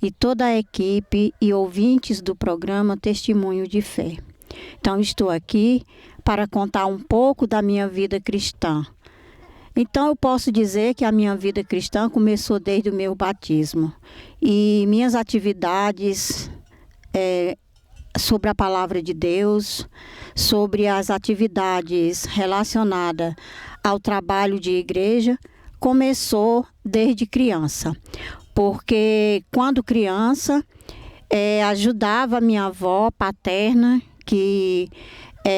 e toda a equipe e ouvintes do programa Testemunho de Fé. Então, estou aqui para contar um pouco da minha vida cristã. Então, eu posso dizer que a minha vida cristã começou desde o meu batismo. E minhas atividades sobre a palavra de Deus, sobre as atividades relacionadas ao trabalho de igreja, começou desde criança. Porque quando criança, ajudava minha avó paterna, que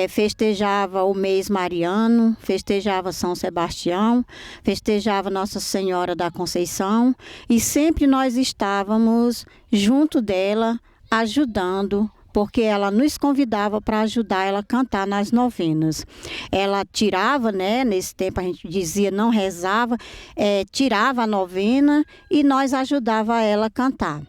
festejava o mês mariano, festejava São Sebastião, festejava Nossa Senhora da Conceição, e sempre nós estávamos junto dela, ajudando, porque ela nos convidava para ajudar ela a cantar nas novenas. Ela tirava, né, nesse tempo a gente dizia, não rezava, tirava a novena e nós ajudava ela a cantar.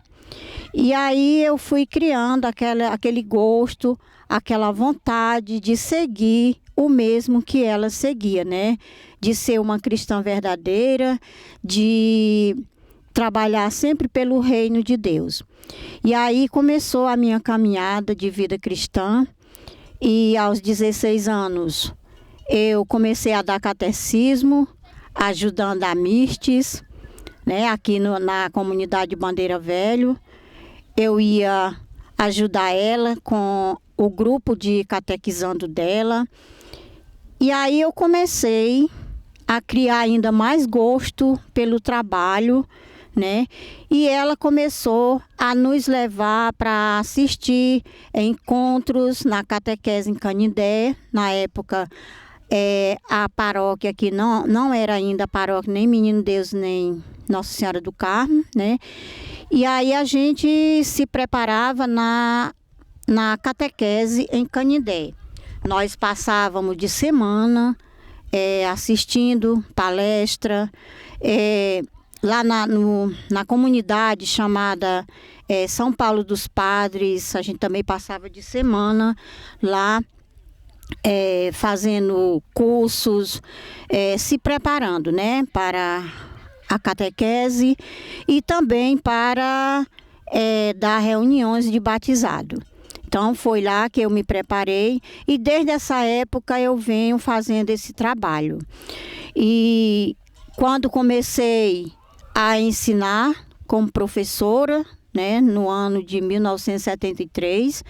E aí eu fui criando aquele gosto, aquela vontade de seguir o mesmo que ela seguia, né? De ser uma cristã verdadeira, de trabalhar sempre pelo reino de Deus. E aí começou a minha caminhada de vida cristã, e aos 16 anos eu comecei a dar catecismo, ajudando a Mirtes, né? Aqui na comunidade Bandeira Velho. Eu ia ajudar ela com o grupo de catequizando dela. E aí eu comecei a criar ainda mais gosto pelo trabalho, né? E ela começou a nos levar para assistir encontros na catequese em Canindé. Na época, a paróquia aqui não era ainda a paróquia nem Menino Deus, nem Nossa Senhora do Carmo, né? E aí a gente se preparava na catequese em Canindé. Nós passávamos de semana assistindo palestra, lá na comunidade chamada São Paulo dos Padres. A gente também passava de semana lá, fazendo cursos, se preparando, né, para a catequese e também para dar reuniões de batizado. Então, foi lá que eu me preparei e desde essa época eu venho fazendo esse trabalho. E quando comecei a ensinar como professora, né, no ano de 1973,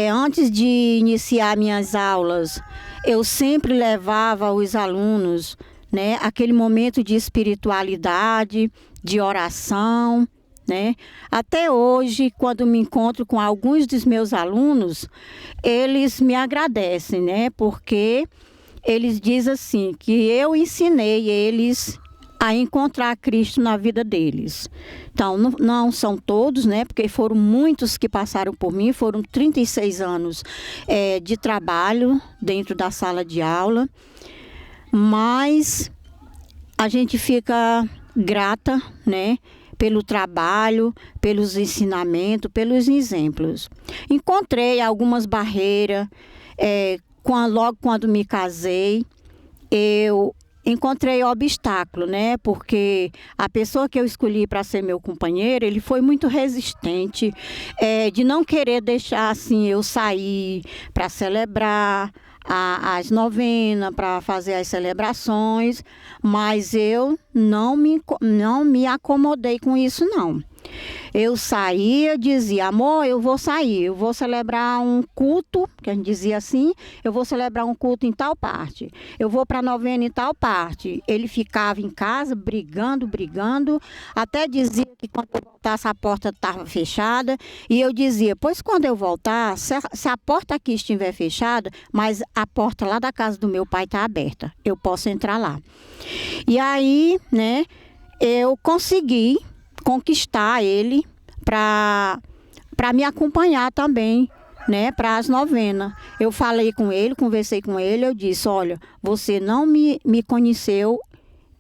antes de iniciar minhas aulas, eu sempre levava os alunos, né, aquele momento de espiritualidade, de oração, né? Até hoje, quando me encontro com alguns dos meus alunos, eles me agradecem, né? Porque eles dizem assim, que eu ensinei eles a encontrar Cristo na vida deles. Então, não são todos, né? Porque foram muitos que passaram por mim, foram 36 anos de trabalho dentro da sala de aula, mas a gente fica grata, né? Pelo trabalho, pelos ensinamentos, pelos exemplos. Encontrei algumas barreiras, logo quando me casei, eu encontrei obstáculo, né? Porque a pessoa que eu escolhi para ser meu companheiro, ele foi muito resistente, de não querer deixar assim eu sair para celebrar as novenas, para fazer as celebrações, mas eu não me acomodei com isso, não. Eu saía, dizia, amor, eu vou sair, eu vou celebrar um culto, que a gente dizia assim, eu vou celebrar um culto em tal parte, eu vou para a novena em tal parte. Ele ficava em casa brigando, até dizia que quando eu voltasse a porta estava fechada, e eu dizia, pois quando eu voltar, se a porta aqui estiver fechada, mas a porta lá da casa do meu pai está aberta, eu posso entrar lá. E aí, né, eu consegui conquistar ele para me acompanhar também, né, para as novenas. Eu falei com ele, conversei com ele, eu disse, olha, você não me conheceu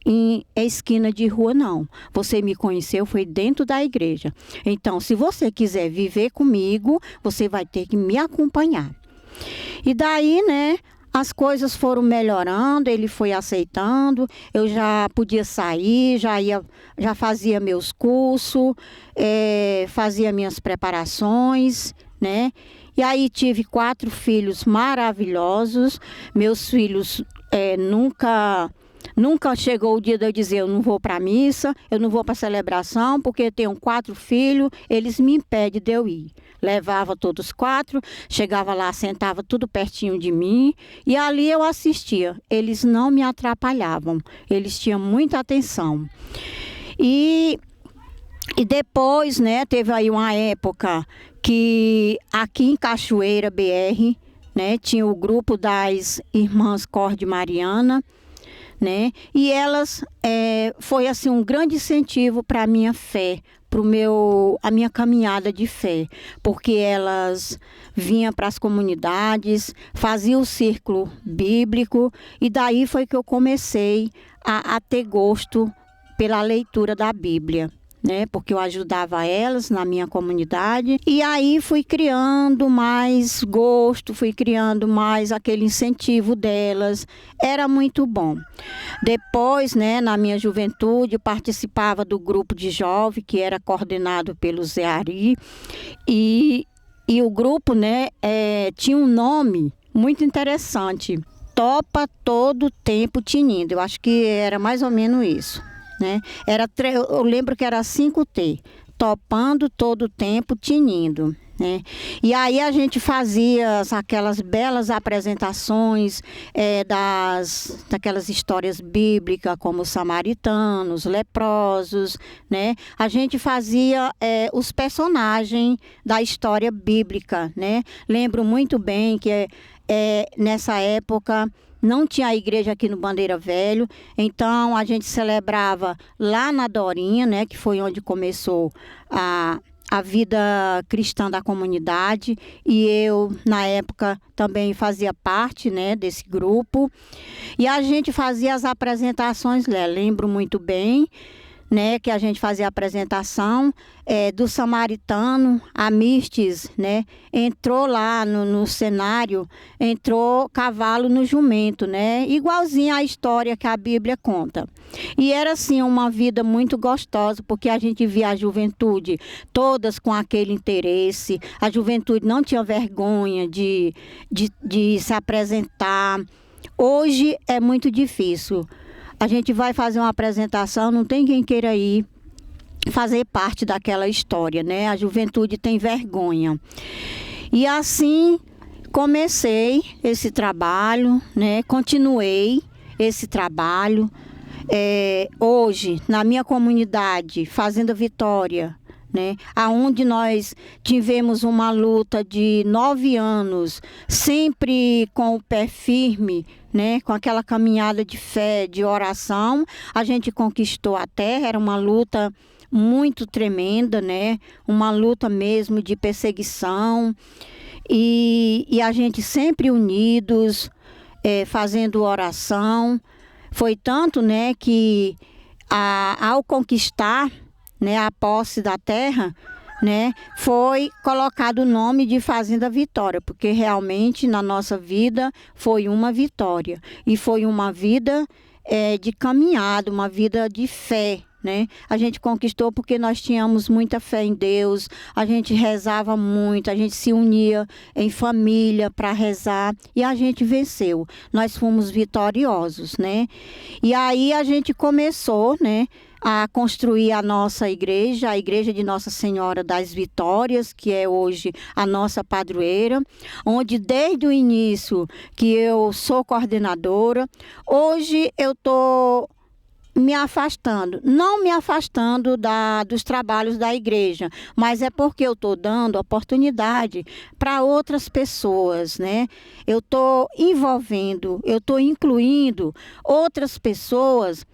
em esquina de rua, não. Você me conheceu, foi dentro da igreja. Então, se você quiser viver comigo, você vai ter que me acompanhar. E daí, né, as coisas foram melhorando, ele foi aceitando, eu já podia sair, já fazia meus cursos, fazia minhas preparações, né? E aí tive 4 filhos maravilhosos. Meus filhos nunca chegou o dia de eu dizer eu não vou para a missa, eu não vou para a celebração, porque eu tenho 4 filhos, eles me impedem de eu ir. Levava todos 4, chegava lá, sentava tudo pertinho de mim e ali eu assistia. Eles não me atrapalhavam, eles tinham muita atenção. E depois, né, teve aí uma época que aqui em Cachoeira BR, né, tinha o grupo das Irmãs Corde Mariana, né, e elas foi assim um grande incentivo para a minha fé, para a minha caminhada de fé, porque elas vinham para as comunidades, faziam o círculo bíblico, e daí foi que eu comecei a ter gosto pela leitura da Bíblia, né? Porque eu ajudava elas na minha comunidade, e aí fui criando mais gosto, fui criando mais aquele incentivo delas, era muito bom. Depois, né, na minha juventude, participava do grupo de jovem, que era coordenado pelo Zé Ari, e o grupo, né, tinha um nome muito interessante, Topa Todo Tempo Tinindo, eu acho que era mais ou menos isso. Né? Eu lembro que era 5T, topando todo o tempo, tinindo. Né? E aí a gente fazia aquelas belas apresentações daquelas histórias bíblicas, como os samaritanos, leprosos. Né? A gente fazia os personagens da história bíblica. Né? Lembro muito bem que nessa época não tinha a igreja aqui no Bandeira Velho, então a gente celebrava lá na Dorinha, né, que foi onde começou a vida cristã da comunidade, e eu, na época, também fazia parte, né, desse grupo, e a gente fazia as apresentações lá, lembro muito bem, né, que a gente fazia a apresentação do samaritano, a Mistes, né, entrou lá no cenário, entrou cavalo no jumento, né, igualzinho à história que a Bíblia conta. E era assim uma vida muito gostosa, porque a gente via a juventude todas com aquele interesse, a juventude não tinha vergonha de se apresentar. Hoje é muito difícil. A gente vai fazer uma apresentação, não tem quem queira ir fazer parte daquela história, né? A juventude tem vergonha. E assim comecei esse trabalho, né? Continuei esse trabalho. Hoje, na minha comunidade, Fazenda Vitória, né? Aonde nós tivemos uma luta de 9 anos, sempre com o pé firme, né? Com aquela caminhada de fé, de oração, a gente conquistou a terra. Era uma luta muito tremenda, né? Uma luta mesmo de perseguição, e a gente sempre unidos, fazendo oração. Foi tanto, né, que ao conquistar, né, a posse da terra, né, foi colocado o nome de Fazenda Vitória, porque realmente na nossa vida foi uma vitória, e foi uma vida de caminhada, uma vida de fé. Né? A gente conquistou porque nós tínhamos muita fé em Deus, a gente rezava muito, a gente se unia em família para rezar, e a gente venceu. Nós fomos vitoriosos, né? E aí a gente começou, né, a construir a nossa igreja, a Igreja de Nossa Senhora das Vitórias, que é hoje a nossa padroeira, onde desde o início que eu sou coordenadora. Hoje eu estou me afastando, não me afastando dos trabalhos da igreja, mas é porque eu estou dando oportunidade para outras pessoas, né? Eu estou envolvendo, eu estou incluindo outras pessoas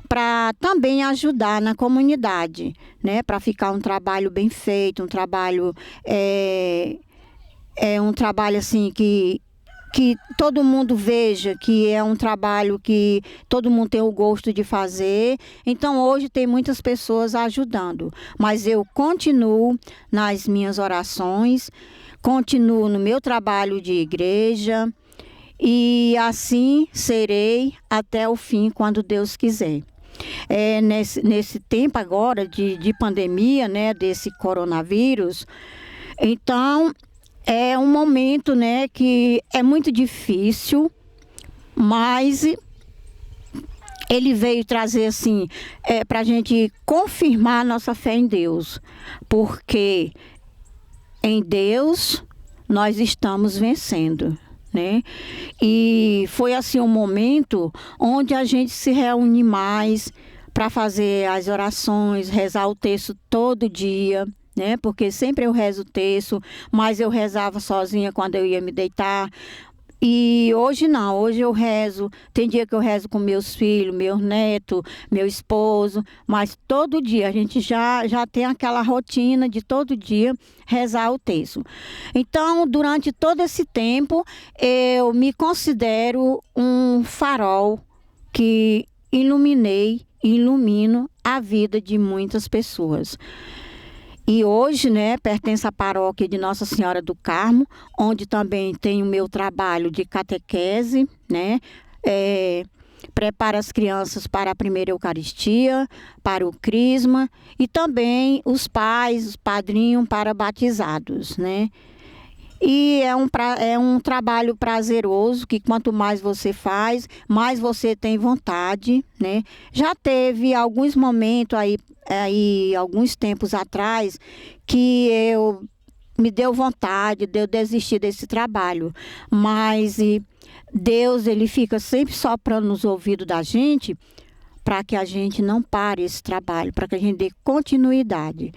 para também ajudar na comunidade, né? Para ficar um trabalho bem feito, um trabalho um trabalho assim que todo mundo veja que é um trabalho que todo mundo tem o gosto de fazer. Então hoje tem muitas pessoas ajudando, mas eu continuo nas minhas orações, continuo no meu trabalho de igreja, e assim serei até o fim, quando Deus quiser. Nesse tempo agora de pandemia, né, desse coronavírus, então é um momento, né, que é muito difícil, mas ele veio trazer assim, para a gente confirmar nossa fé em Deus, porque em Deus nós estamos vencendo, né? E foi assim um momento onde a gente se reúne mais para fazer as orações, rezar o texto todo dia, né? Porque sempre eu rezo o texto, mas eu rezava sozinha quando eu ia me deitar. E hoje não, hoje eu rezo, tem dia que eu rezo com meus filhos, meus netos, meu esposo, mas todo dia a gente já tem aquela rotina de todo dia rezar o texto. Então, durante todo esse tempo, eu me considero um farol que ilumino a vida de muitas pessoas. E hoje, né, pertence à paróquia de Nossa Senhora do Carmo, onde também tem o meu trabalho de catequese, né? Prepara as crianças para a primeira Eucaristia, para o Crisma, e também os pais, os padrinhos para batizados, né? E é um trabalho prazeroso, que quanto mais você faz, mais você tem vontade, né? Já teve alguns momentos aí alguns tempos atrás, que eu me deu vontade de eu desistir desse trabalho. Mas Deus, ele fica sempre soprando nos ouvidos da gente, para que a gente não pare esse trabalho, para que a gente dê continuidade.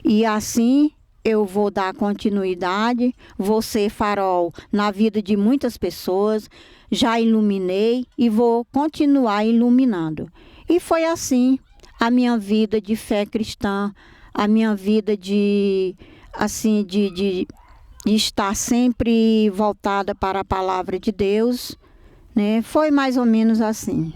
E assim eu vou dar continuidade, vou ser farol na vida de muitas pessoas, já iluminei e vou continuar iluminando. E foi assim a minha vida de fé cristã, a minha vida assim, de estar sempre voltada para a palavra de Deus, né? Foi mais ou menos assim.